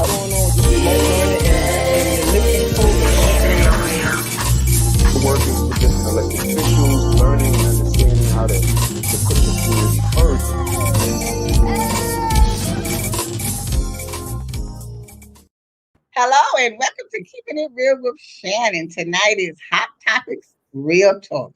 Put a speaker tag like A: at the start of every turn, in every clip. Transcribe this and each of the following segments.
A: going on with remote learning and looking for
B: working with different elected officials, learning and understanding how to put the community first.
C: Hello and welcome to Keeping It Real with Shannon. Tonight is Hot Topics Real Talk.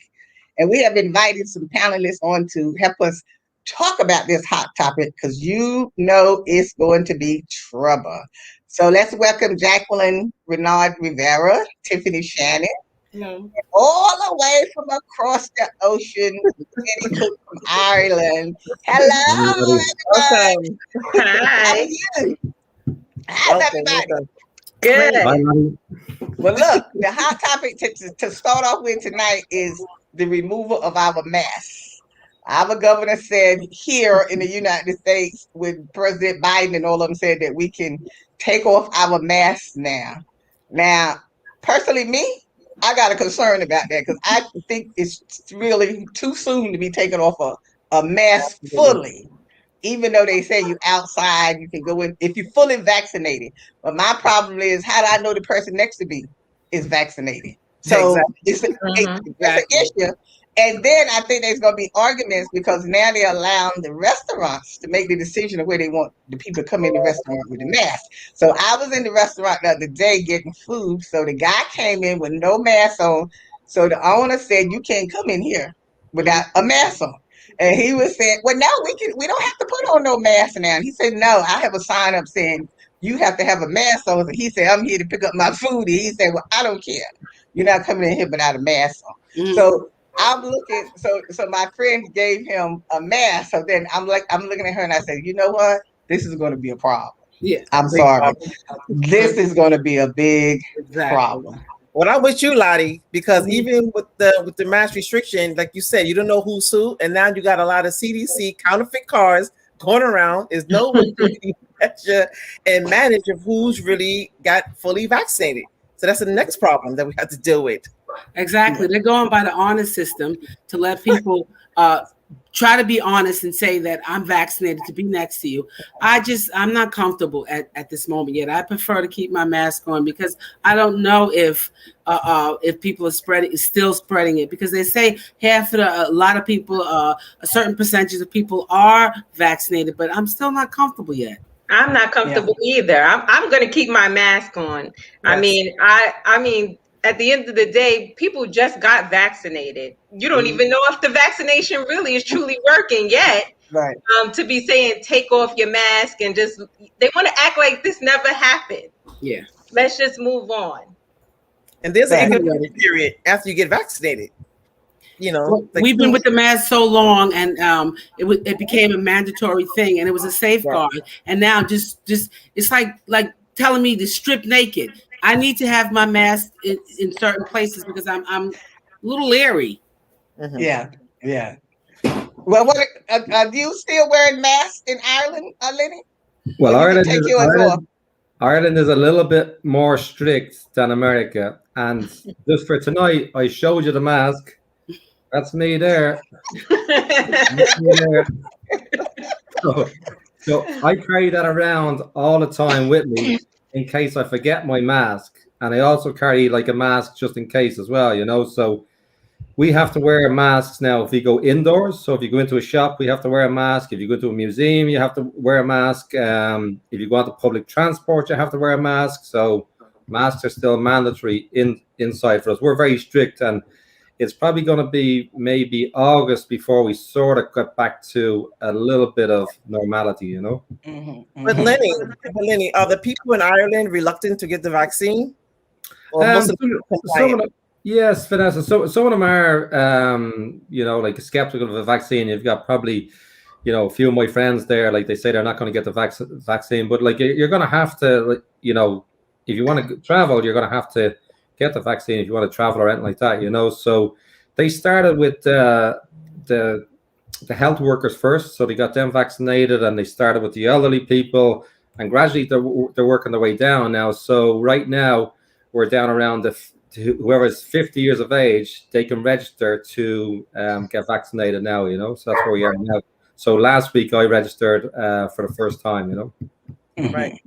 C: And we have invited some panelists on to help us talk about this hot topic because you know it's going to be trouble. So let's welcome Jacqueline Renard Rivera, Tiffany Shannon, all the way from across the ocean, from Ireland. Hello, everybody. How are you? How's everybody?
D: Good.
C: Well, look, the hot topic to start off with tonight is the removal of our masks. Our governor said here in the United States, with President Biden and all of them said that we can take off our masks now. Now, personally, me, I got a concern about that because I think it's really too soon to be taking off a mask fully. Even though they say you outside, you can go in if you're fully vaccinated. But my problem is, how do I know the person next to me is vaccinated? So it's an issue. And then I think there's going to be arguments because now they're allowing the restaurants to make the decision of where they want the people to come in the restaurant with the mask. So I was in the restaurant the other day getting food. So the guy came in with no mask on. So the owner said, you can't come in here without a mask on. And he was saying, well, no, we don't have to put on no mask now. And he said, no, I have a sign up saying you have to have a mask on. And he said, I'm here to pick up my food. And he said, well, I don't care. You're not coming in here without a mask on. Mm-hmm. So I'm looking, so my friend gave him a mask. So then I'm looking at her and I said, you know what? This is going to be a problem.
D: Yeah.
C: I'm sorry. This is going to be a big problem.
D: Well, I'm with you, Lottie, because even with the mask restriction, like you said, you don't know who's who, and now you got a lot of CDC counterfeit cards going around. There's no way to measure and manage of who's really got fully vaccinated. So that's the next problem that we have to deal with.
E: Exactly. They're going by the honor system to let people try to be honest and say that I'm vaccinated to be next to you. I'm not comfortable at this moment yet. I prefer to keep my mask on because I don't know if people are still spreading it, because they say a lot of people, a certain percentage of people are vaccinated, but I'm still not comfortable yet.
F: I'm not comfortable either. I'm going to keep my mask on. Yes. I mean, at the end of the day, people just got vaccinated. You don't even know if the vaccination really is truly working yet.
C: Right.
F: To be saying take off your mask and they want to act like this never happened.
E: Yeah.
F: Let's just move on.
D: And there's an incubation period after you get vaccinated. You know,
E: we've been with the mask so long, and it became a mandatory thing, and it was a safeguard. Right. And now just it's like telling me to strip naked. I need to have my mask in certain places because I'm a little leery.
C: Mm-hmm. Yeah. Well, what are you still wearing masks in Ireland, Lenny?
G: Well, Ireland is a little bit more strict than America. And just for tonight, I showed you the mask. That's me there. So I carry that around all the time with me in case I forget my mask. And I also carry like a mask just in case as well, you know. So we have to wear masks now if we go indoors. So if you go into a shop, we have to wear a mask. If you go to a museum, you have to wear a mask. If you go onto public transport, you have to wear a mask. So masks are still mandatory inside for us. We're very strict, and it's probably going to be maybe August before we sort of get back to a little bit of normality, you know.
C: Mm-hmm, mm-hmm.
D: But Lenny, are the people in Ireland reluctant to get the vaccine?
G: Yes, Vanessa. So some of them are, like skeptical of the vaccine. You've got probably, a few of my friends there, like they say they're not going to get the vaccine, but like you're going to have to, if you want to travel, you're going to have to get the vaccine if you want to travel or anything like that, you know. So they started with the health workers first, so they got them vaccinated, and they started with the elderly people, and gradually they're working their way down now. So right now we're down around whoever is 50 years of age, they can register to get vaccinated now, you know. So that's where we are now. So last week I registered for the first time, you know.
D: Right.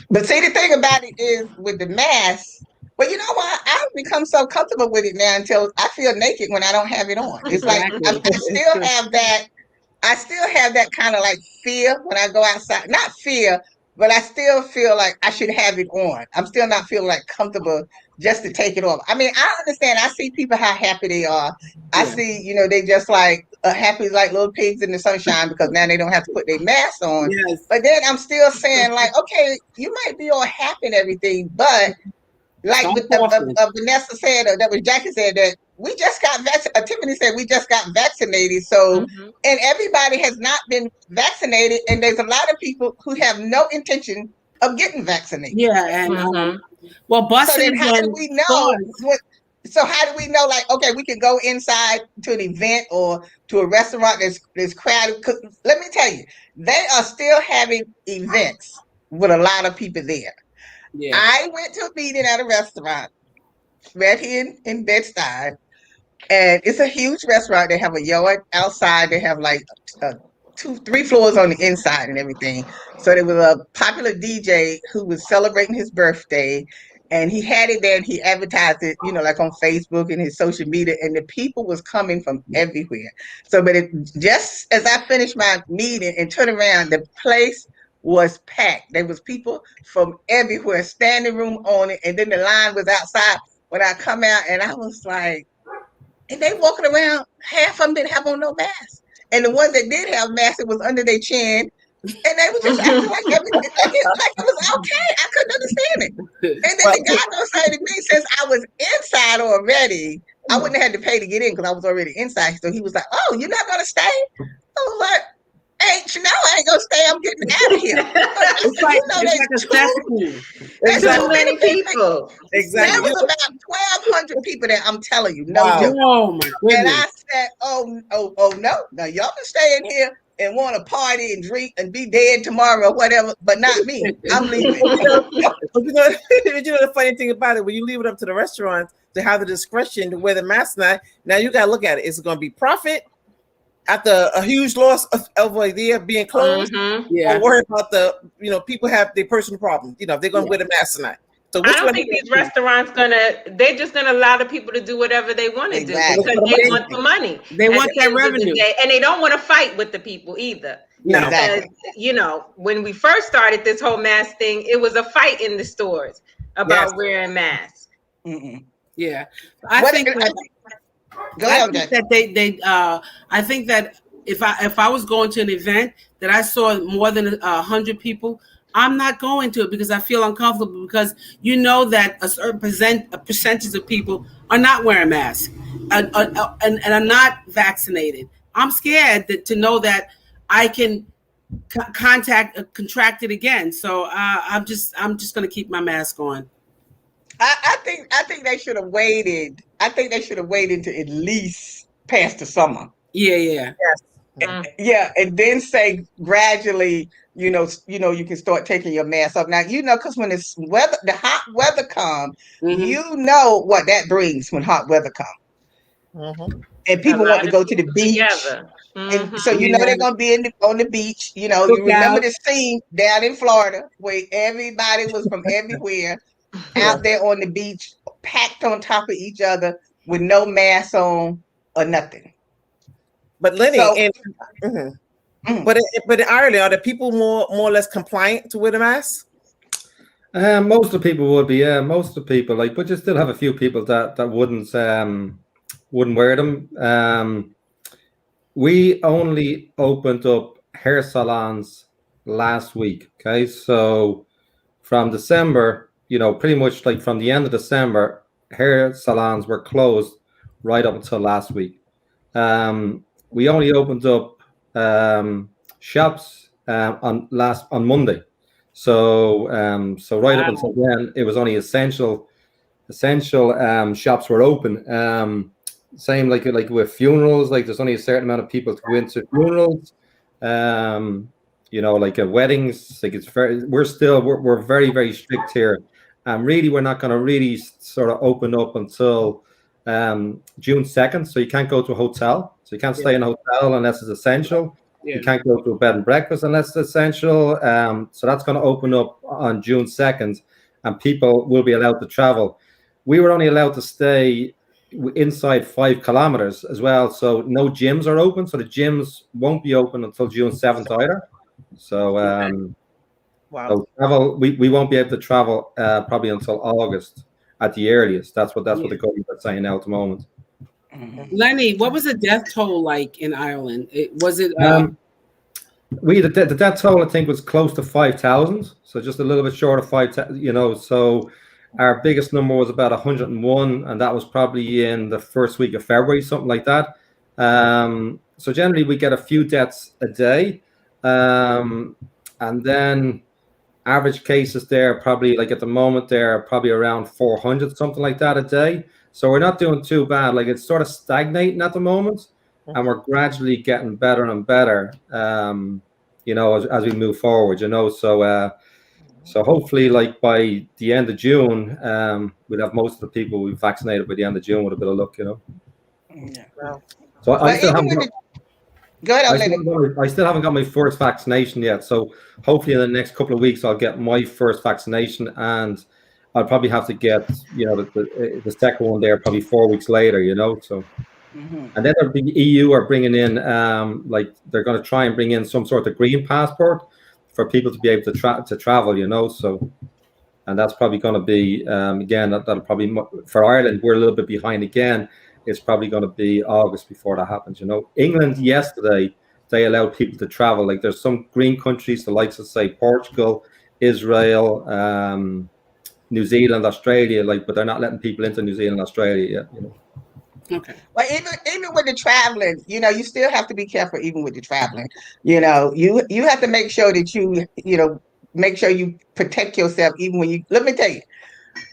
C: But see, the thing about it is with the mask. Well, you know what? I've become so comfortable with it now until I feel naked when I don't have it on. It's like
E: Exactly.
C: I still have that. I still have that kind of like fear when I go outside. Not fear, but I still feel like I should have it on. I'm still not feeling like comfortable just to take it off. I mean, I understand. I see people how happy they are. I
E: Yeah.
C: see, they just like happy like little pigs in the sunshine because now they don't have to put their mask on.
E: Yes.
C: But then I'm still saying like, okay, you might be all happy and everything, but like
E: Stop
C: with
E: coughing.
C: Vanessa said, or that was Jackie said that we just got vaccinated. Tiffany said we just got vaccinated. So,
F: Mhm.
C: and everybody has not been vaccinated, and there's a lot of people who have no intention of getting vaccinated.
E: Yeah, and
F: Mhm.
E: well,
C: So then,
E: buses
C: how do
E: and
C: we know?
E: stores.
C: So how do we know? Like, okay, we can go inside to an event or to a restaurant that's crowded. 'Cause let me tell you, they are still having events with a lot of people there.
E: Yeah.
C: I went to a meeting at a restaurant right here in Bed-Stuy, and it's a huge restaurant. They have a yard outside. They have like 3 floors on the inside and everything. So there was a popular DJ who was celebrating his birthday, and he had it there and he advertised it, like on Facebook and his social media, and the people was coming from everywhere. So, but just as I finished my meeting and turned around, the place was packed. There was people from everywhere, standing room on it, and then the line was outside when I come out, and I was like, and they walking around, half of them didn't have on no mask. And the ones that did have masks, it was under their chin. And they were just acting like it was okay. I couldn't understand it. And then
D: Well,
C: the guy gonna say to me, since I was inside already, I wouldn't have had to pay to get in because I was already inside. So he was like, "Oh, you're not gonna stay?" I was like, "Ain't you know I ain't gonna stay. I'm getting out of here."
E: It's like
C: There's
E: a cesspool.
C: there's
F: Too
C: too
D: exactly,
C: many
F: many
C: people.
F: people.
C: There
D: exactly.
C: was about 1,200 people there. I'm telling you, no
D: Wow.
C: joke.
E: Oh my
C: And I
E: goodness.
C: said, oh no. Now y'all can stay in here and want to party and drink and be dead tomorrow or whatever, but not me. I'm leaving.
D: But you know the funny thing about it, when you leave it up to the restaurants to have the discretion to wear the mask, now you gotta look at it. Is it going to be profit after a huge loss of idea being closed,
F: Mhm.
E: Yeah.
D: or worry about the people have their personal problems? If they're going to wear the mask tonight. So
F: I
D: which
F: don't
D: one?
F: think these restaurants they're just gonna allow the people to do whatever they want to do
C: Exactly.
F: because they want the money
E: They
F: at
E: want
F: the
E: that
F: end of the
E: revenue.
F: day, and they don't want to fight with the people either.
E: No.
C: Exactly.
F: Because when we first started this whole mask thing, it was a fight in the stores about
D: Yes.
F: wearing masks.
C: Mm-mm.
E: Yeah. I
C: What-
E: think that
C: Go
E: I
C: ahead,
E: think
C: Jackie.
E: that I think that if I was going to an event that I saw more than 100 people, I'm not going to it because I feel uncomfortable because that a certain percentage of people are not wearing masks and are not vaccinated. I'm scared to know that I can contract it again. So I'm just going to keep my mask on.
C: I think they should have waited. I think they should have waited to at least past the summer.
E: Yeah.
C: Yeah, and then say gradually, you can start taking your mask off. Now, because when the hot weather comes,
E: Mhm.
C: you know what that brings when hot weather comes.
D: Mhm.
C: And
F: A
C: people want
F: lot
C: to
F: of
C: go to the
F: people
C: beach.
F: together.
C: And
F: Mhm.
C: so they're gonna be on the beach. You remember
E: Cookout.
C: the scene down in Florida where everybody was from everywhere out there on the beach, packed on top of each other with no mask on or nothing.
D: But Lenny,
C: So,
D: but in Ireland, are the people more or less compliant to wear the mask?
G: Most of the people would be, most of the people, but you still have a few people that wouldn't wear them. We only opened up hair salons last week. Okay, so from December, pretty much like from the end of December, hair salons were closed right up until last week. We only opened up shops on Monday. So right up until then, it was only essential shops were open. Same like with funerals, like there's only a certain amount of people to go into funerals. Like at weddings, like we're very, very strict here. Really, we're not going to really sort of open up until June 2nd. So you can't go to a hotel. So you can't stay in a hotel unless it's essential. You can't go to a bed and breakfast unless it's essential. So that's going to open up on June 2nd, and people will be allowed to travel. We were only allowed to stay inside 5 kilometers as well. So no gyms are open. So the gyms won't be open until June 7th either. So,
D: Wow.
G: so travel, we won't be able to travel probably until August at the earliest. That's what the government is saying now at the moment.
E: Lenny, what was the death toll like in Ireland? Was it?
G: The death toll, I think, was close to 5,000. So just a little bit short of 5,000. You know, so our biggest number was about 101, and that was probably in the first week of February, something like that. So generally, we get a few deaths a day, and then average cases there probably, like at the moment, they're probably around 400, something like that a day. So we're not doing too bad. Like it's sort of stagnating at the moment, and we're gradually getting better and better. You know, as we move forward. You know, so hopefully, like by the end of June, we'll have most of the people we've vaccinated by the end of June with a bit of luck. You know.
C: Yeah.
G: So I still haven't. I still haven't got my first vaccination yet. So hopefully in the next couple of weeks I'll get my first vaccination, and I'll probably have to get, you know, the second one there probably 4 weeks later, you know. So and then the EU are bringing in like they're going to try and bring in some sort of green passport for people to be able to travel, you know. So and that's probably going to be again that'll probably, for Ireland we're a little bit behind again. It's probably going to be August before that happens, you know. England yesterday, they allowed people to travel. Like there's some green countries, the likes of say Portugal, Israel, New Zealand, Australia, like, but they're not letting people into New Zealand, Australia yet, you know.
E: Okay.
C: Well, even with the traveling, you know, you still have to be careful. Even with the traveling, you know, you have to make sure that you know, make sure you protect yourself. Even when you, let me tell you,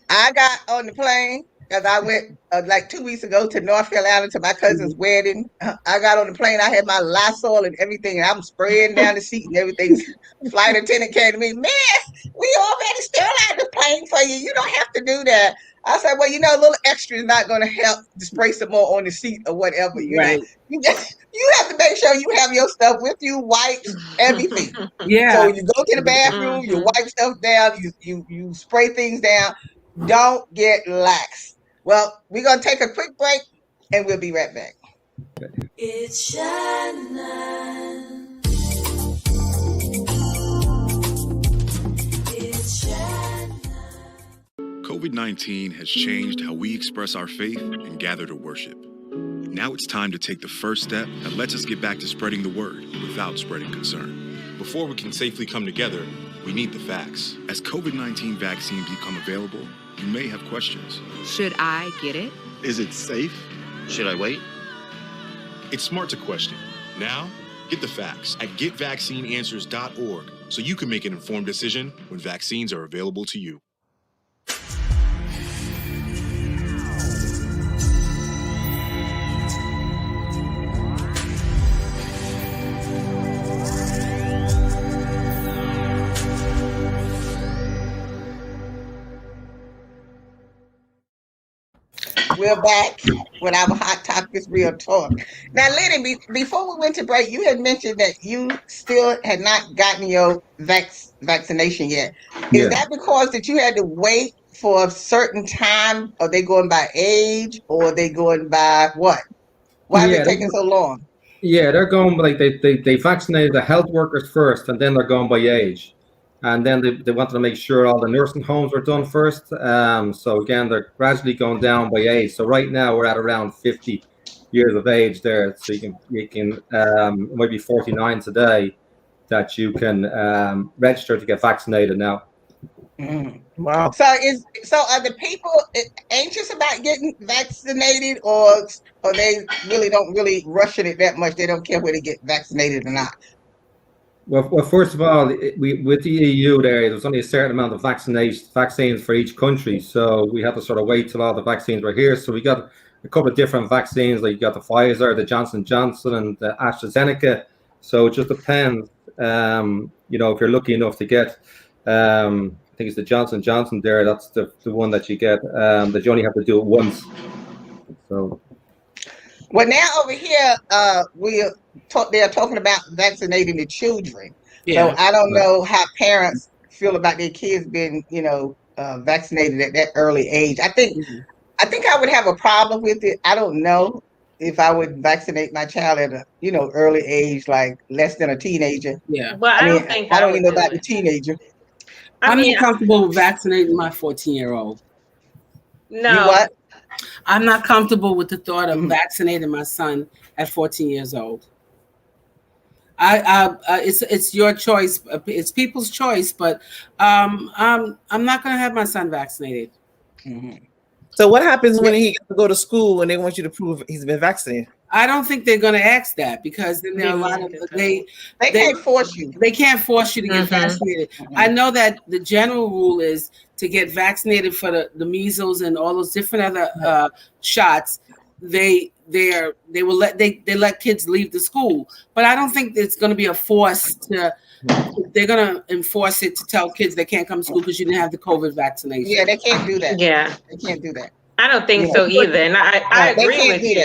C: I got on the plane. Because I went like 2 weeks ago to North Carolina to my cousin's wedding. I got on the plane. I had my Lysol and everything, and I'm spraying down the seat and everything. Flight attendant came to me, man, we already sterilized the plane for you. You don't have to do that. I said, well, you know, a little extra is not going to help to spray some more on the seat or whatever. You know, you have to make sure you have your stuff with you, wipes, everything.
E: Yeah.
C: So when you go to the bathroom, you wipe stuff down, you spray things down. Don't get lax. Well, we're going to take a quick break, and we'll be right back.
H: It's Shannon. It's Shannon.
I: COVID-19 has changed how we express our faith and gather to worship. Now it's time to take the first step that lets us get back to spreading the word without spreading concern. Before we can safely come together, we need the facts. As COVID-19 vaccines become available, you may have questions.
J: Should I get it?
I: Is it safe?
K: Should I wait?
I: It's smart to question. Now, get the facts at getvaccineanswers.org so you can make an informed decision when vaccines are available to you.
C: We're back with our Hot Topics Real Talk. Now, Lenny, before we went to break, you had mentioned that you still had not gotten your vaccination yet. Is that because that you had to wait for a certain time? Are they going by age, or are they going by what? Why is it taking so long?
G: Yeah, they're going like they vaccinated the health workers first, and then they're going by age. And then they wanted to make sure all the nursing homes were done first. So again, they're gradually going down by age. So right now we're at around 50 years of age there. So you can it might be 49 today that you can register to get vaccinated now.
C: Wow. So are the people anxious about getting vaccinated, or they really don't rushing it that much? They don't care whether they get vaccinated or not.
G: Well, first of all, with the EU there was only a certain amount of vaccines for each country. So we had to sort of wait till all the vaccines were here. So we got a couple of different vaccines, like you got the Pfizer, the Johnson & Johnson, and the AstraZeneca. So it just depends, you know, if you're lucky enough to get, I think it's the Johnson & Johnson there. That's the one that you get, that you only have to do it once. So.
C: Well, now over here, they're talking about vaccinating the children.
E: Yeah.
C: So I don't know how parents feel about their kids being, vaccinated at that early age. I think I would have a problem with it. I don't know if I would vaccinate my child at a, early age, like less than a teenager.
E: Yeah.
F: Well, I don't think
C: I
F: I
C: don't
F: would
C: even know
F: do
C: about the
F: it.
C: teenager.
E: I'm not comfortable with vaccinating my 14-year-old.
C: You
F: no.
C: what?
E: I'm not comfortable with the thought of vaccinating my son at 14 years old. It's your choice. It's people's choice, but I'm not going to have my son vaccinated.
D: So what happens when he gets to go to school and they want you to prove he's been vaccinated?
E: I don't think they're going to ask that, because then there are a lot of
C: They can't force you.
E: They can't force you to get vaccinated. I know that the general rule is to get vaccinated for the measles and all those different other shots. They let kids leave the school, but I don't think it's going to be a force to. They're going to enforce it to tell kids they can't come to school because you didn't have the COVID vaccination.
C: Yeah, they can't do that.
F: Yeah,
C: they can't do that.
F: I don't think so either, and I agree with you.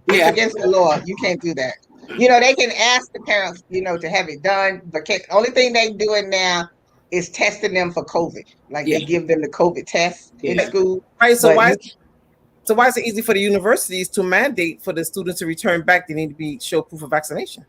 C: It's against the law. You can't do that. They can ask the parents, to have it done, but only thing they doing now is testing them for COVID. Like they give them the COVID test in school.
D: Right. So why is it easy for the universities to mandate for the students to return back? They need to show proof of vaccination.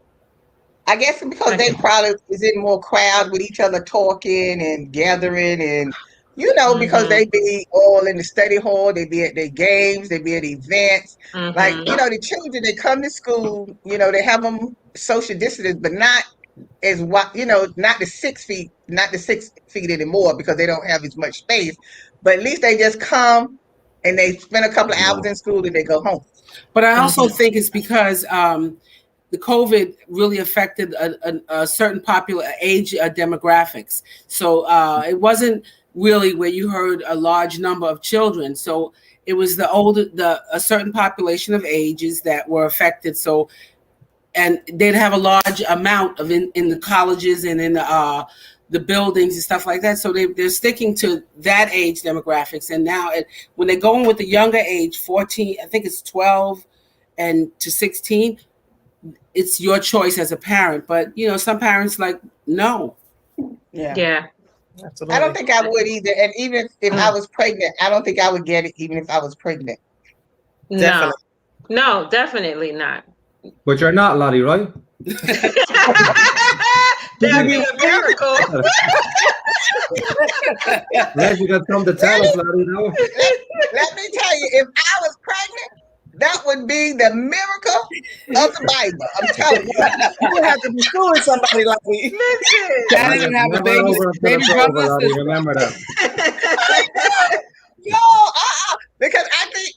C: I guess because they probably is in more crowd with each other talking and gathering and because they be all in the study hall, they be at their games, they be at events. Like, the children, they come to school, they have them social distance, but not as what, not the 6 feet, not the 6 feet anymore because they don't have as much space. But at least they just come and they spend a couple of hours in school and they go home.
E: But I also think it's because the COVID really affected a certain popular age demographics. So it wasn't really where you heard a large number of children. So it was a certain population of ages that were affected. So, and they'd have a large amount of in the colleges and in the buildings and stuff like that. So they're sticking to that age demographics. And now when they're going with the younger age, 14, I think it's 12 and to 16, it's your choice as a parent. But, some parents no.
F: Yeah.
C: Absolutely. I don't think I would either. And even if I was pregnant, I don't think I would get it even if I was pregnant.
F: No, definitely not.
G: But you're not, Lottie, right?
F: That'd be a miracle.
G: Unless you got something to tell us, Lottie, no?
C: Let me tell you, if I was pregnant, that would be the miracle of the Bible. I'm telling you.
D: You would have to be suing somebody like me.
F: Listen.
E: Shannon have a baby brother.
G: Remember that.
C: Yo, because I think,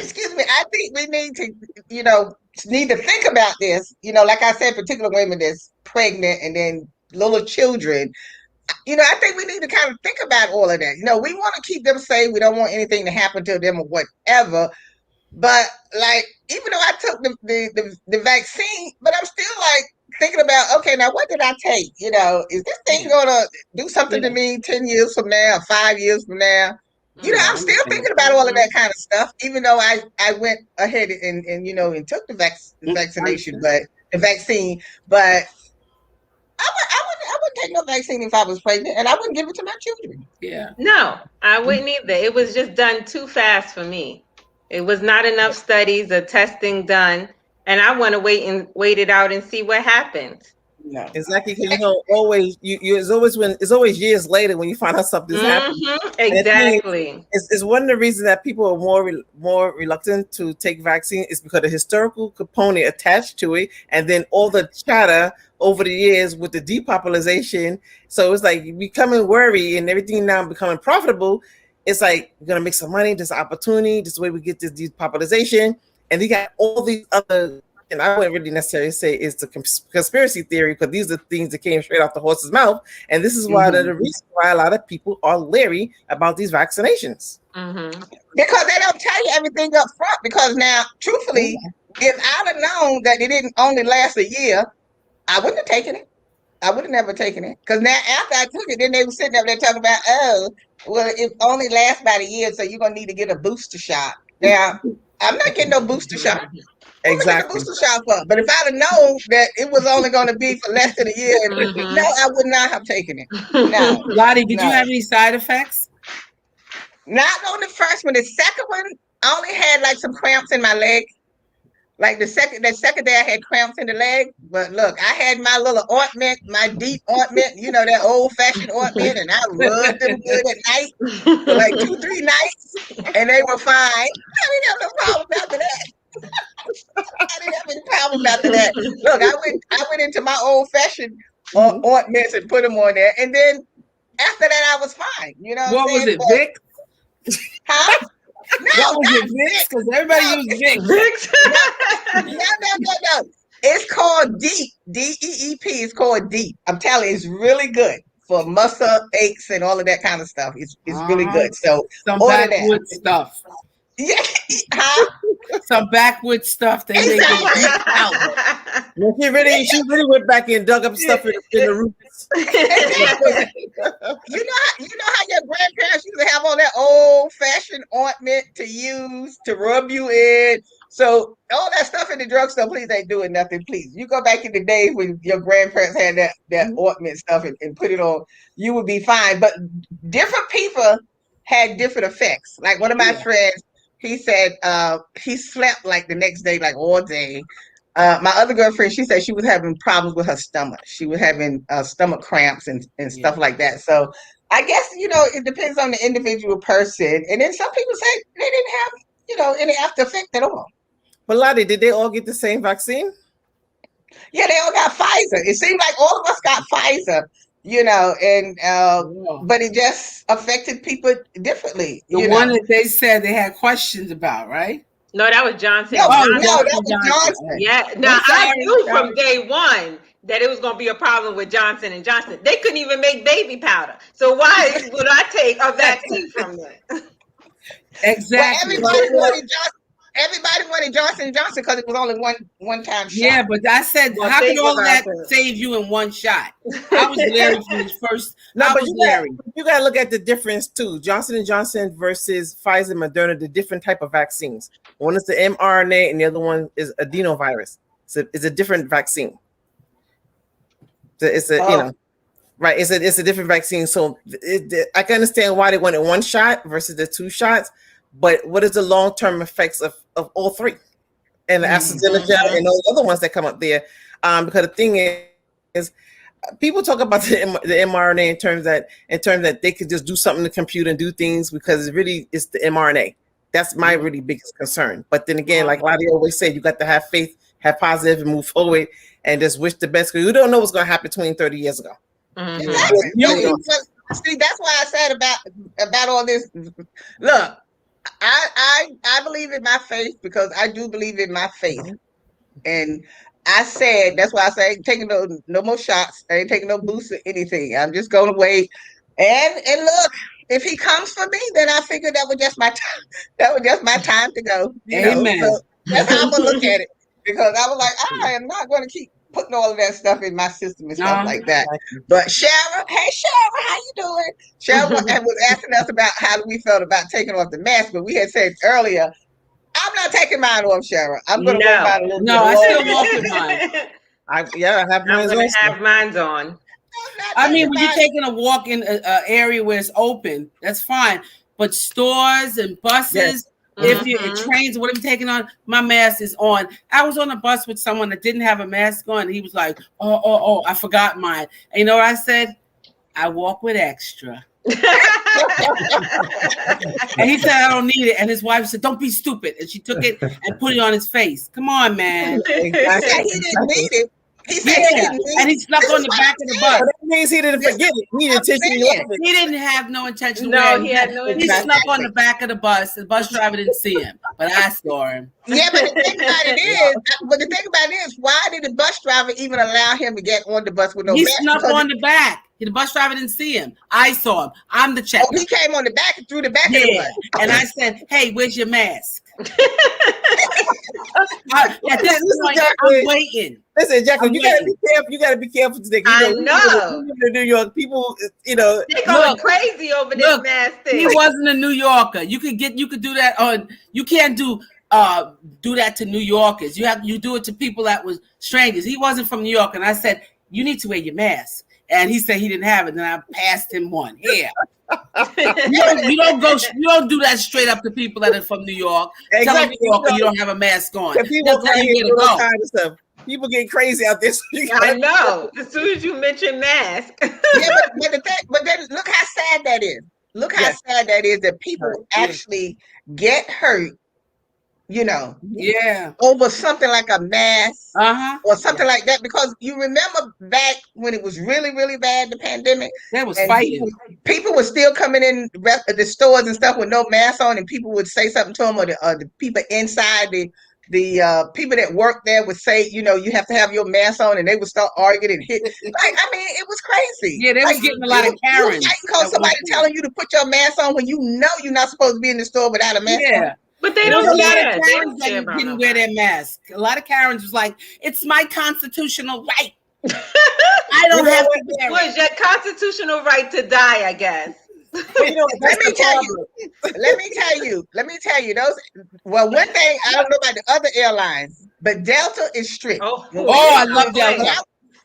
C: excuse me, I think we need to think about this. Like I said, particular women that's pregnant and then little children. I think we need to kind of think about all of that. We want to keep them safe. We don't want anything to happen to them or whatever. But even though I took the vaccine, but I'm still thinking about, okay, now what did I take? Is this thing gonna do something to me 10 years from now, 5 years from now? I'm still thinking about all of that kind of stuff, even though I went ahead and took the vaccination, but the vaccine, but I wouldn't take no vaccine if I was pregnant, and I wouldn't give it to my children.
E: Yeah.
F: No, I wouldn't either. It was just done too fast for me. It was not enough studies or testing done, and I want to wait it out and see what happens.
C: No,
D: exactly, because always it's always years later when you find out something's happening.
F: Exactly.
D: It's one of the reasons that people are more reluctant to take vaccine is because the historical component attached to it, and then all the chatter over the years with the depopulation. So it's like becoming worried and everything now becoming profitable. It's like we're gonna make some money. This opportunity. This is the way we get this depopulation, and you got all these other. And I wouldn't really necessarily say it's the conspiracy theory, because these are things that came straight off the horse's mouth. And this is why the reason why a lot of people are leery about these vaccinations.
C: Because they don't tell you everything up front. Because now, truthfully, if I'd have known that it didn't only last a year, I wouldn't have taken it. I would have never taken it. Because now after I took it, then they were sitting up there talking about, it only lasts about a year, so you're going to need to get a booster shot. Now, I'm not getting no booster shot. What we get the
D: Exactly.
C: booster shot for? But if I'd have known that it was only going to be for less than a year,
F: Mhm.
C: no, I would not have taken it. No,
E: Lottie, did
C: no.
E: you have any side effects?
C: Not on the first one. The second one, I only had like some cramps in my leg. Like that second day I had cramps in the leg. But look, I had my little ointment, my deep ointment, you know, that old fashioned ointment, and I rubbed them good at night for like 2-3 nights, and they were fine. I didn't have no problem after that. I didn't have any problem after that. Look, I went into my old fashioned ointments and put them on there, and then after that I was fine. You know
E: What
C: I'm
E: was
C: saying?
E: it, Vic?
C: Huh? No,
E: What was
C: not
E: it, Vic? Because everybody
C: No.
E: used Vic.
C: No. It's called Deep. DEEP. It's called Deep. I'm telling you, it's really good for muscle aches and all of that kind of stuff. It's really good. So
E: Some
C: order
E: backwoods
C: that.
E: stuff.
C: Yeah, huh?
E: Some backwoods stuff they make it deep powder.
D: Well, she really went back and dug up stuff in the roots.
C: You know how your grandparents used to have all that old fashioned ointment to use to rub you in. So all that stuff in the drugstore, please ain't doing nothing. Please, you go back in the days when your grandparents had that ointment stuff and put it on, you would be fine. But different people had different effects. Like one of my friends, he said he slept like the next day, like all day. My other girlfriend, she said she was having problems with her stomach. She was having stomach cramps and stuff like that. So I guess, it depends on the individual person. And then some people say they didn't have, any after effect at all.
D: But Lottie, did they all get the same vaccine?
C: Yeah, they all got Pfizer. It seemed like all of us got Pfizer, but it just affected people differently.
E: The one that they said they had questions about, right?
F: No, that was Johnson.
C: No, that was Johnson.
F: Yeah. Now I knew from day one that it was going to be a problem with Johnson and Johnson. They couldn't even make baby powder. So why would I take a vaccine from them?
E: Exactly.
C: Well, everybody wanted Johnson & Johnson because it was only one time shot.
E: Yeah, but I said, how can all of that save you in one shot? I was Larry from his first.
D: You got to look at the difference too. Johnson & Johnson versus Pfizer, Moderna, the different type of vaccines. One is the mRNA and the other one is adenovirus. It's a different vaccine. It's right. It's a different vaccine. So I can understand why they wanted one shot versus the 2 shots. But what is the long-term effects of all 3? And the AstraZeneca and those other ones that come up there? Because the thing is people talk about the mRNA in terms that they could just do something in the computer and do things because it's the mRNA. That's my really biggest concern. But then again, like Lottie always said, you got to have faith, have positive, and move forward, and just wish the best. Because you don't know what's going to happen 30 years ago.
C: Exactly. See, that's why I said about all this. Look, I believe in my faith because I do believe in my faith, and I said that's why I say I ain't taking no more shots. I ain't taking no boosts or anything. I'm just going to wait. And look, if he comes for me, then I figured that was just my time. That was just my time to go.
E: Amen.
C: So that's how I'm gonna look at it because I was like, I am not going to keep putting all of that stuff in my system and stuff like that. But Shara, hey Shara, how you doing? Shara was asking us about how we felt about taking off the mask, but we had said earlier, I'm not taking mine off, Shara. I'm going to wear mine a little bit.
E: No, I still walk with mine.
D: I have mine.
F: I'm going to have mine on.
E: I mean, when you're taking a walk in an area where it's open, that's fine. But stores and buses, if you're trains, what I'm taking on, my mask is on. I was on a bus with someone that didn't have a mask on, and he was like, "Oh, I forgot mine." And you know what I said? I walk with extra. And he said, "I don't need it." And his wife said, "Don't be stupid." And she took it and put it on his face. Come on, man.
C: He said he didn't need it. He said he didn't need
E: and he snuck on the back of the bus.
D: But that means he didn't forget it. He
E: didn't have no intention.
F: No, he had no intention.
E: He snuck on the back of the bus. The bus driver didn't see him, but I saw him.
C: Yeah, but the thing about it is, why did the bus driver even allow him to get on the bus with no mask?
E: He snuck on the back. The bus driver didn't see him. I saw him. I'm the checker.
C: Oh, he came on the back and through the back of the bus.
E: And I said, "Hey, where's your mask?" At this point, I'm waiting.
D: Listen, Jackie, you gotta be careful. You gotta be careful today.
F: I know.
D: In New York, people,
F: they're going crazy over this mask thing.
E: He wasn't a New Yorker. You could do that on. You can't do do that to New Yorkers. You do it to people that was strangers. He wasn't from New York, and I said, you need to wear your mask. And he said he didn't have it. Then I passed him one. Here. you don't do that straight up to people that are from New York. Tell a New Yorker you don't have a mask on.
D: People get crazy out there.
F: I know. As soon as you mention mask.
C: But then look how sad that is. Look how sad that is that people actually get hurt, over something like a mask or something like that. Because you remember back when it was really, really bad, the pandemic,
E: that was fighting.
C: People were still coming in the stores and stuff with no mask on, and people would say something to them, or the people inside the people that work there would say, you have to have your mask on, and they would start arguing and hit. It was crazy.
E: Yeah, they was getting a lot of Karens.
C: Because somebody telling you to put your mask on when you're not supposed to be in the store without a mask on.
F: But they don't care.
E: They didn't wear their mask. A lot of Karens was like, it's my constitutional right. I don't have to wear it.
F: Was your constitutional right to die, I guess.
C: Let me tell you. One thing I don't know about the other airlines, but Delta is strict.
E: Oh, I love Delta.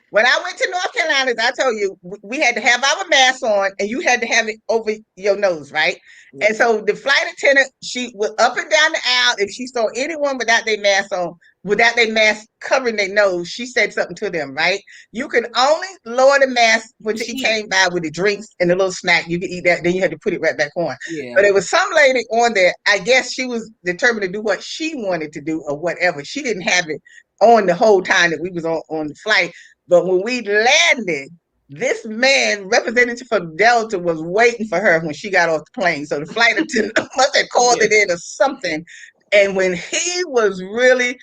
C: When I went to North Carolina, I told you we had to have our mask on, and you had to have it over your nose, right? And so the flight attendant, she was up and down the aisle. If she saw anyone without their mask on, without their mask covering their nose, she said something to them, right? You can only lower the mask when she came by with the drinks and the little snack. You could eat that, then you had to put it right back on. Yeah. But there was some lady on there, I guess she was determined to do what she wanted to do or whatever. She didn't have it on the whole time that we was on the flight. But when we landed, this man, representative from Delta, was waiting for her when she got off the plane. So the flight attendant must have called it in or something. And when he was really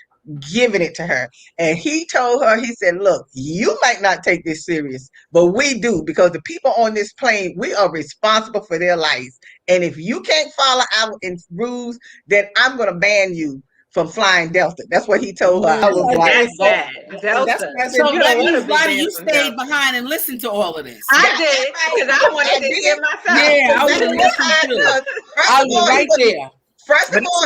C: giving it to her, and he told her, he said, look, you might not take this serious, but we do, because the people on this plane, we are responsible for their lives. And if you can't follow our rules, then I'm going to ban you from flying Delta. That's what he told her. I was like,
F: Delta.
E: So you stayed behind and listened to all of this.
F: I did, because I wanted to hear myself.
E: Yeah, I would have listened to it. I was right there.
C: First of all,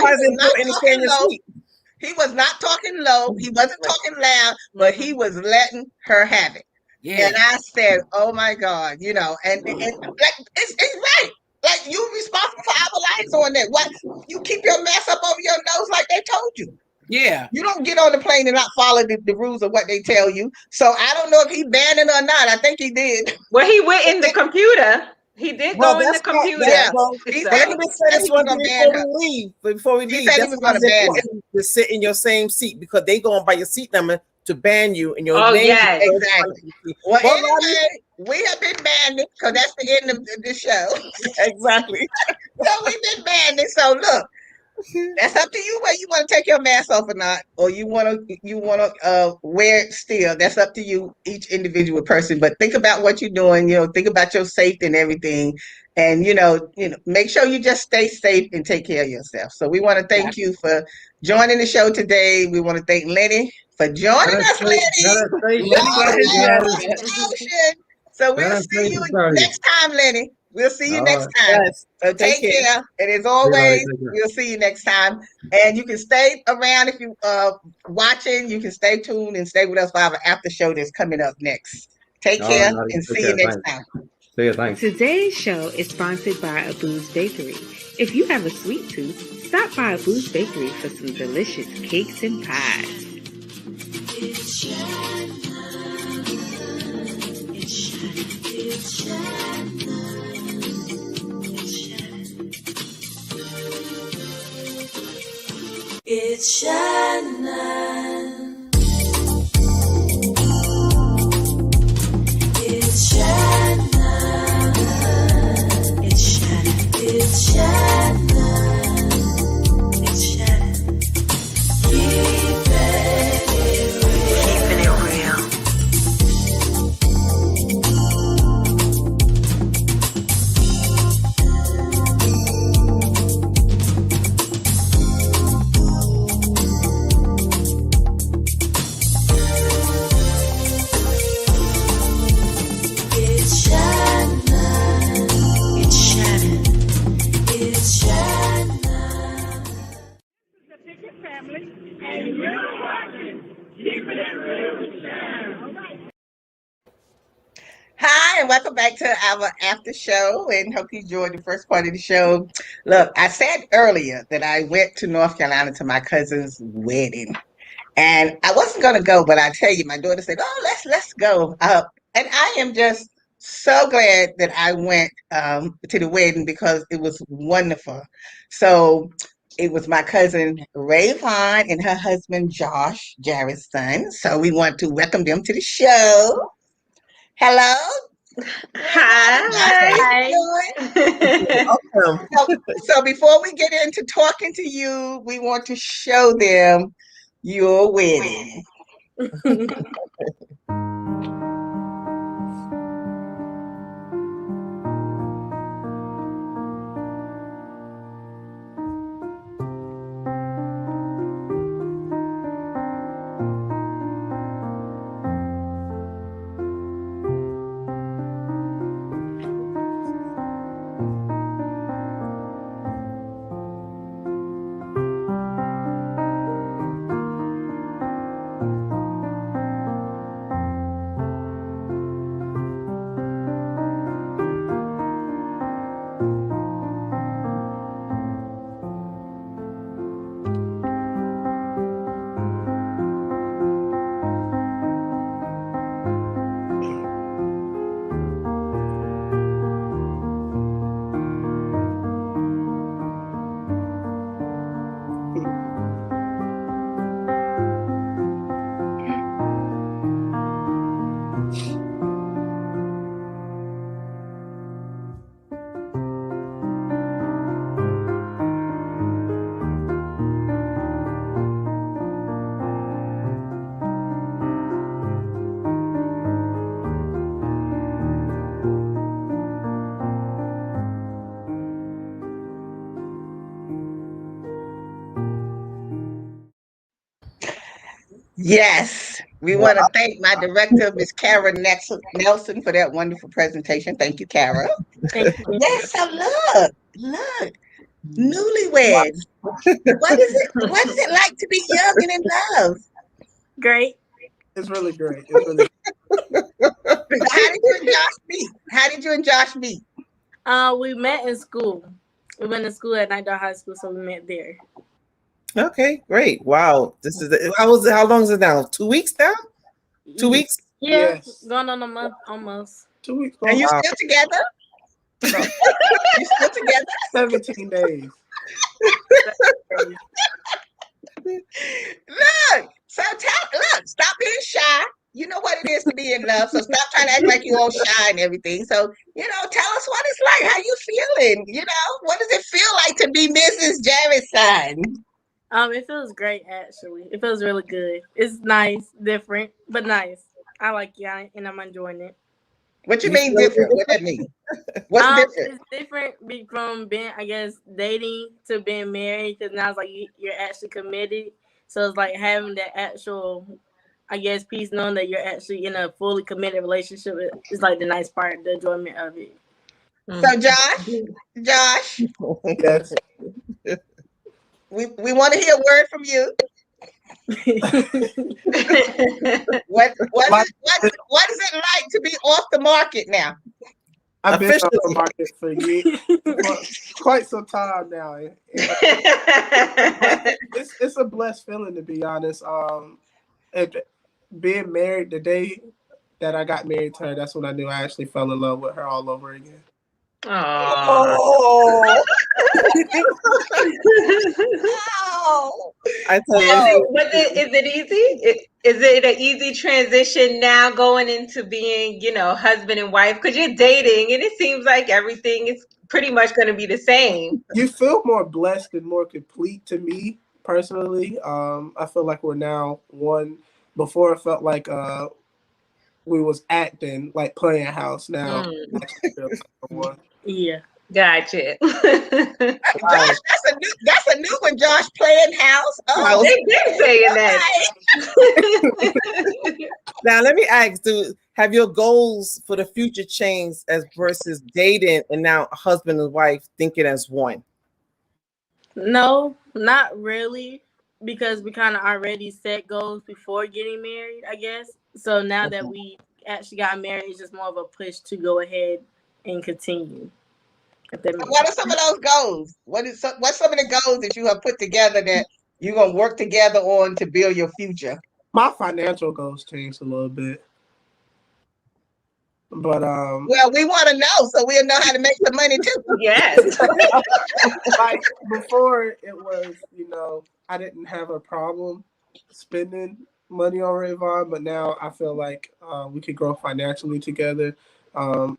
C: he was not talking low. He wasn't talking loud, but he was letting her have it. Yeah. And I said, oh my God, and like it's right. Like, you responsible for our lives on that. What, you keep your mask up over your nose like they told you.
E: Yeah.
C: You don't get on the plane and not follow the rules of what they tell you. So I don't know if he banned it or not. I think he did.
F: Well, he went in the computer. He did go in the computer.
C: Yeah.
D: He said before we leave,
C: he was going to ban it.
D: To sit in your same seat, because they going by your seat number to ban you in your name.
F: Yeah,
C: exactly. Well, anyway, we have been banned because that's the end of the show.
D: Exactly.
C: So we've been banned. So look, that's up to you whether you want to take your mask off or not, or you want to wear it still. That's up to you, each individual person. But think about what you're doing. Think about your safety and everything, and make sure you just stay safe and take care of yourself. So we want to thank you for joining the show today. We want to thank Lenny for joining us, Lenny. So we'll see you next time, Lenny. We'll see you next time.
D: Yes.
C: So take care. And as always, we'll see you next time. And you can stay around if you watching. You can stay tuned and stay with us for our after show that's coming up next. Take care and see you next time.
G: See you, thanks.
J: Today's show is sponsored by Abu's Bakery. If you have a sweet tooth, stop by Abu's Bakery for some delicious cakes and pies.
H: It's Shannon. It's Shannon. It's Shannon. It's Shannon. It's Shannon. It's Shannon. It's Shannon. It's Shannon. Keeping it real.
C: Hi, and welcome back to our after show, and hope you enjoyed the first part of the show. Look, I said earlier that I went to North Carolina to my cousin's wedding, and I wasn't gonna go, but I tell you, my daughter said, "Oh, let's go." And I am just so glad that I went to the wedding because it was wonderful. So it was my cousin Rayvon and her husband Josh, Jared's son. So we want to welcome them to the show. Hello.
F: Hi.
D: Awesome.
C: So before we get into talking to you, we want to show them your wedding. Yes, we want to thank my director, Miss Kara Nelson, for that wonderful presentation. Thank you, Kara.
K: Thank you.
C: Yes, so look, newlyweds. What is it like to be young and in love?
K: Great.
A: It's really great. It's really
C: How did you and Josh meet? How did you and Josh meet?
K: We met in school. We went to school at Night High School, so we met there.
D: Okay, great. Wow. This is how long is it now? 2 weeks now? 2 weeks?
K: Yeah,
A: Yes.
K: going on a month almost.
A: 2 weeks.
C: Are you
D: wow.
C: still together?
A: No,
C: You still together?
A: 17 days.
C: Look, stop being shy. You know what it is to be in love, so stop trying to act like you're all shy and everything. So, tell us what it's like. How you feeling? What does it feel like to be Mrs. Jared's son?
K: It feels great actually. It feels really good. It's nice, different, but nice. I like it, and I'm enjoying it.
C: What you mean different? What that mean? What's different?
K: It's different from being, I guess, dating to being married, because now it's like you're actually committed. So it's like having that actual, I guess, peace, knowing that you're actually in a fully committed relationship. It's like the nice part, the enjoyment of it.
C: So Josh,
A: Yes.
C: we want to hear a word from you. What is it like to be off the market now?
A: I've been on
D: Officially.
A: the market for years, for quite some time now. It's a blessed feeling, to be honest. And being married, the day that I got married to her, that's when I knew I actually fell in love with her all over again.
C: Oh. Oh.
D: I tell you,
F: Is it easy? Is it an easy transition now going into being, husband and wife? Because you're dating and it seems like everything is pretty much going to be the same.
A: You feel more blessed and more complete to me personally. I feel like we're now one. Before it felt like we was acting, like playing house. Now I actually feel like we're one.
K: Yeah.
F: Gotcha.
C: Josh, that's a new one, Josh, playing house. Oh,
F: They've been saying that.
D: now let me ask: have your goals for the future changed as versus dating and now husband and wife thinking as one?
K: No, not really. because we kind of already set goals before getting married, I guess. So now that we actually got married, it's just more of a push to go ahead and continue. If that makes
C: What are
K: sense.
C: some of those goals? What's some of the goals that you have put together that you're gonna work together on to build your future?
A: My financial goals changed a little bit, but
C: Well, we want to know so we'll know how to make some money too.
F: Yes.
A: like before it was, I didn't have a problem spending money on Rayvon, but now I feel like we could grow financially together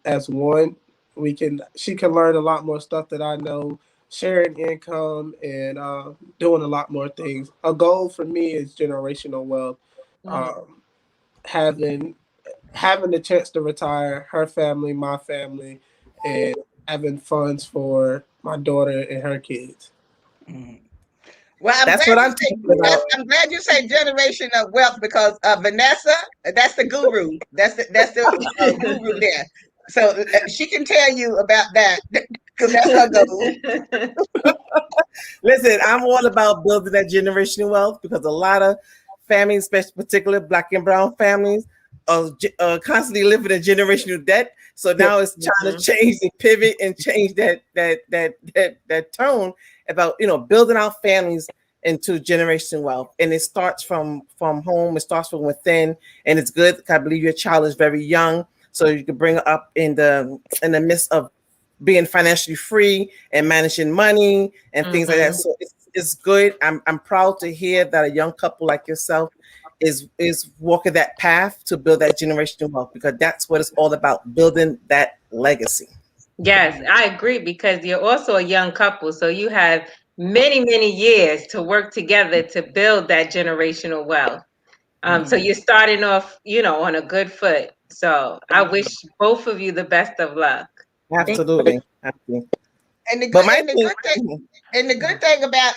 A: as one. She can learn a lot more stuff that I know, sharing income and doing a lot more things. A goal for me is generational wealth. Um, having the chance to retire, her family, my family, and having funds for my daughter and her kids.
C: Mhm. Well, I'm
D: That's
C: glad
D: what
C: you
D: I'm
C: say
D: talking about.
C: I'm glad you say generation of wealth because Vanessa, that's the guru. That's the guru there. So she can tell you about that because that's her goal.
D: Listen, I'm all about building that generational wealth because a lot of families, especially particular Black and Brown families, are constantly living in generational debt. So now it's trying to change and pivot and change that tone about building our families into generational wealth. And it starts from home. It starts from within, and it's good. I believe your child is very young, so you can bring her up in the midst of being financially free and managing money and things like that. So it's good. I'm proud to hear that a young couple like yourself is walking that path to build that generational wealth because that's what it's all about, building that legacy.
F: Yes, I agree because you're also a young couple, so you have many, many years to work together to build that generational wealth. So you're starting off, on a good foot. So I wish both of you the best of luck.
D: Absolutely. Absolutely.
C: And the
D: But
C: good
D: my
C: and the good thing about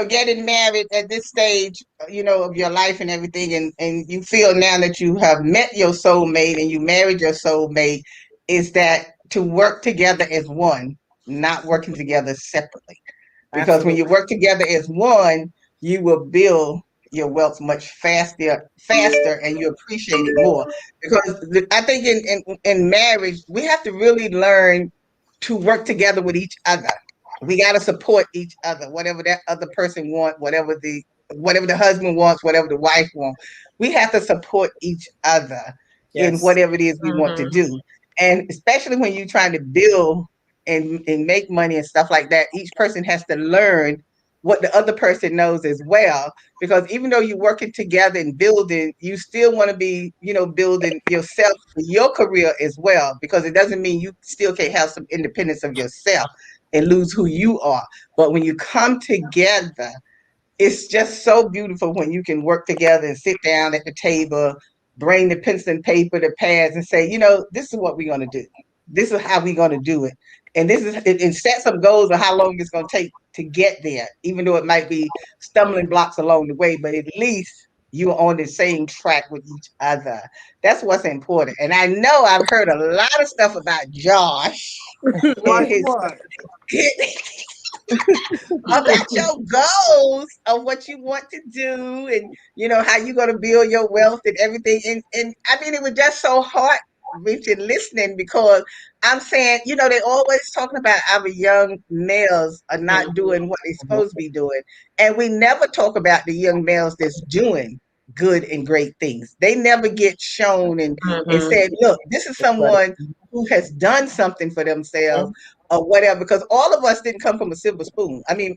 C: getting married at this stage, of your life and everything, and you feel now that you have met your soulmate and you married your soulmate, is that to work together as one, not working together separately. Because when you work together as one, you will build your wealth much faster, and you appreciate it more. Because I think in marriage, we have to really learn to work together with each other. We got to support each other, whatever that other person wants, whatever the husband wants, whatever the wife wants. We have to support each other in
D: Yes.
C: whatever it is we want to do. And especially when you're trying to build and make money and stuff like that, each person has to learn what the other person knows as well. Because even though you're working together and building, you still want to be, building yourself for your career as well. Because it doesn't mean you still can't have some independence of yourself and lose who you are. But when you come together, it's just so beautiful when you can work together and sit down at the table, bring the pencil and paper, the pads, and say, this is what we're going to do. This is how we're going to do it. And and set some goals of how long it's going to take to get there, even though it might be stumbling blocks along the way, but at least you're on the same track with each other. That's what's important. And I know I've heard a lot of stuff about Josh and his about your goals of what you want to do and how you're going to build your wealth and everything. And I mean, it was just so heart-wrenching listening because I'm saying, they always talking about our young males are not doing what they're supposed to be doing. And we never talk about the young males that's doing good and great things. They never get shown and said, look, this is someone who has done something for themselves or whatever, because all of us didn't come from a silver spoon. I mean,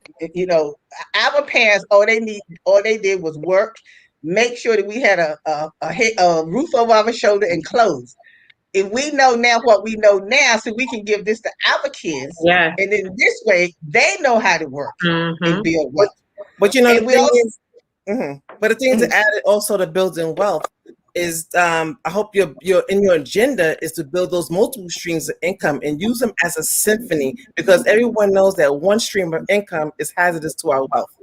C: our parents, all they did was work, make sure that we had a roof over our shoulder and clothes. If we know now what we know now, so we can give this to our kids, and then this way they know how to work and build wealth.
D: But
C: and
D: the
C: we
D: thing
C: also,
D: is, but the thing to add it also to building wealth is I hope your in your agenda is to build those multiple streams of income and use them as a symphony, because everyone knows that one stream of income is hazardous to our wealth.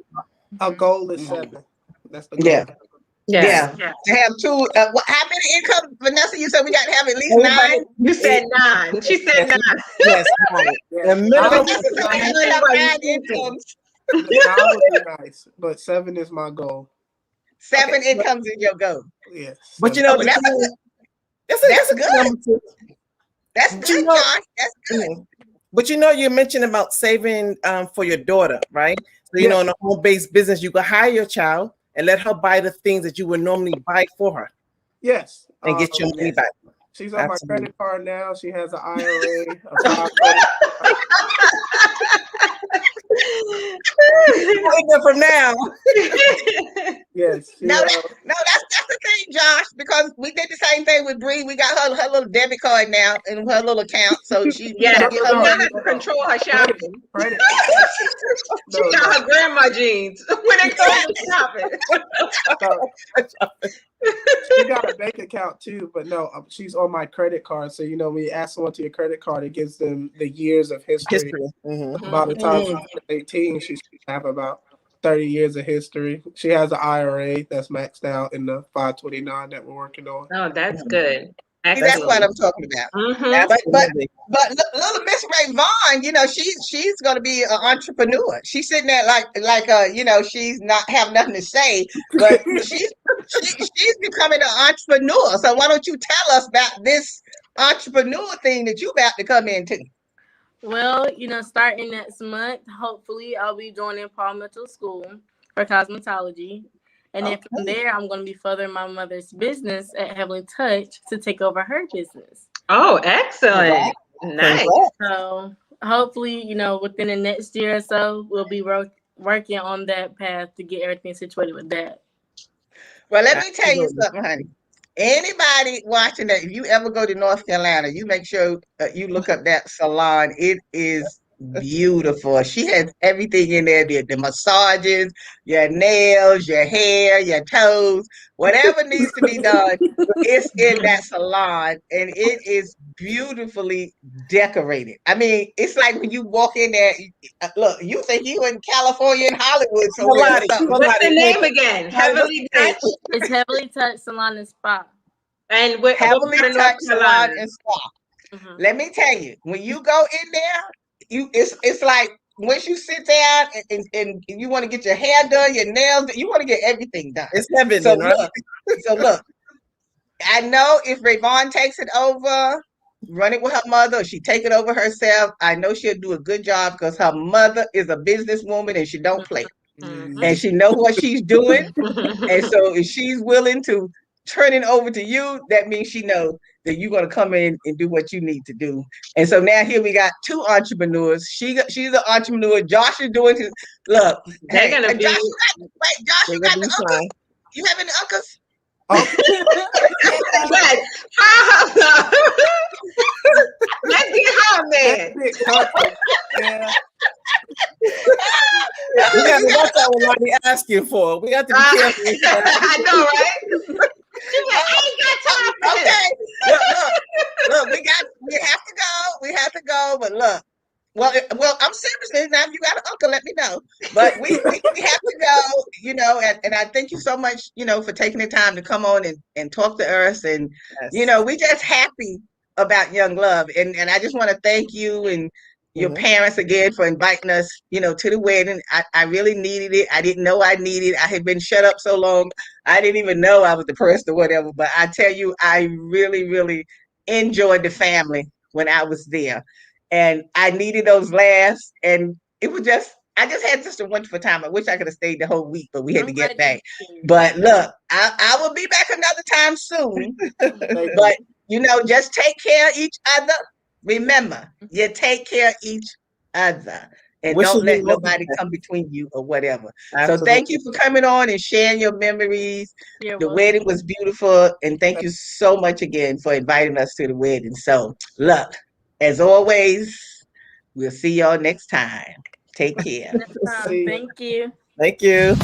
A: Our goal is 7. That's the goal.
C: Yeah. To have two. How many income, Vanessa? You said we got to have at least 9.
F: You said 9. She said 9.
D: Yes, 9. The minimum.
C: Vanessa said we got to have 9 incomes.
A: 9 would be nice, but 7 is my goal.
C: 7
D: Okay.
C: incomes in your goal.
A: Yes.
D: But you
C: Oh,
D: know,
C: well, that's a good.
D: that's a good
C: good.
D: number too.
C: That's
D: But you
C: good,
D: know-
C: Josh. That's good.
D: Mhm. But you know, you mentioned about saving for your daughter, right? So you know, in a home-based business, you can hire your child and let her buy the things that you would normally buy for her
A: Yes.
D: and get your money back.
A: She's on my
D: Absolutely.
A: credit card now. She has an IRA, a 520.
D: From now.
A: Yes.
C: No, that's the thing, Josh, because we did the same thing with Bree. We got her little debit card now in her little account, so she
F: Yeah,
C: gotta
F: she
C: get her
F: knows
C: money.
F: how to control her shopping.
A: Credit.
F: She got her grandma jeans when it comes to shopping.
A: She got a bank account too, but no, she's on my credit card. So when you add someone to your credit card, it gives them the years of history. By the time she's 18, she should have about 30 years of history. She has an IRA that's maxed out in the 529 that we're working on.
F: Oh, that's good.
C: See, that's what I'm talking about. But little Miss Ray Vaughn, she's gonna be an entrepreneur. She's sitting there like she's not have nothing to say, but she's becoming an entrepreneur. So why don't you tell us about this entrepreneur thing that you about to come into?
K: Well, starting next month, hopefully I'll be joining Paul Mitchell School for cosmetology. And then from there, I'm going to be furthering my mother's business at Heavenly Touch to take over her business.
F: Oh, excellent. Nice.
K: So hopefully, within the next year or so, we'll be working on that path to get everything situated with that.
C: Well, let me tell you something, honey. Anybody watching that, if you ever go to North Carolina, you make sure you look up that salon. It is beautiful. She has everything in there, the massages, your nails, your hair, your toes, whatever needs to be done, it's in that salon, and it is beautifully decorated. I mean, it's like when you walk in there, look, you think you in California in Hollywood somewhere.
F: What's the name again? Heavenly Touch?
K: It's Heavenly Touch Salon and Spa.
F: And what
C: Heavenly Touch Salon and Spa.
K: Mm-hmm.
C: Let me tell you, when you go in there, it's like once you sit down and you want to get your hair done, your nails, you want to get everything done.
D: It's heaven,
C: so
D: right?
C: Look, I know if Rayvon takes it over, run it with her mother, or she take it over herself, I know she'll do a good job because her mother is a businesswoman and she don't play.
K: Mm-hmm.
C: And she knows what she's doing. And so if she's willing to turn it over to you, that means she knows that you're going to come in and do what you need to do. And so now here we got two entrepreneurs. She's an entrepreneur. Josh is doing his look.
F: They're gonna be.
C: Josh, you got the uncles? You have any uncles?
F: Yes. Let's get her, man.
A: Yeah.
D: We got to watch out what we asking for. We got to be careful.
F: I know, right? I ain't got time for
C: Okay. Look, we have to go, but look. Well, I'm serious. Now, if you got an uncle, let me know. But we have to go, and I thank you so much, for taking the time to come on and talk to us. And, we just happy about Young Love. And I just want to thank you and your parents again for inviting us, to the wedding. I really needed it. I didn't know I needed it. I had been shut up so long. I didn't even know I was depressed or whatever. But I tell you, I really, really enjoyed the family when I was there. And I needed those laughs, and it was I just had just a wonderful time. I wish I could have stayed the whole week, but we had to get back. But look, I will be back another time soon. But, just take care of each other. Remember, you take care of each other. And don't let nobody come between you or whatever. Absolutely. So thank you for coming on and sharing your memories. The wedding was beautiful. And thank you so much again for inviting us to the wedding. So look. As always, we'll see y'all next time. Take care.
K: Thank you.
D: Thank you.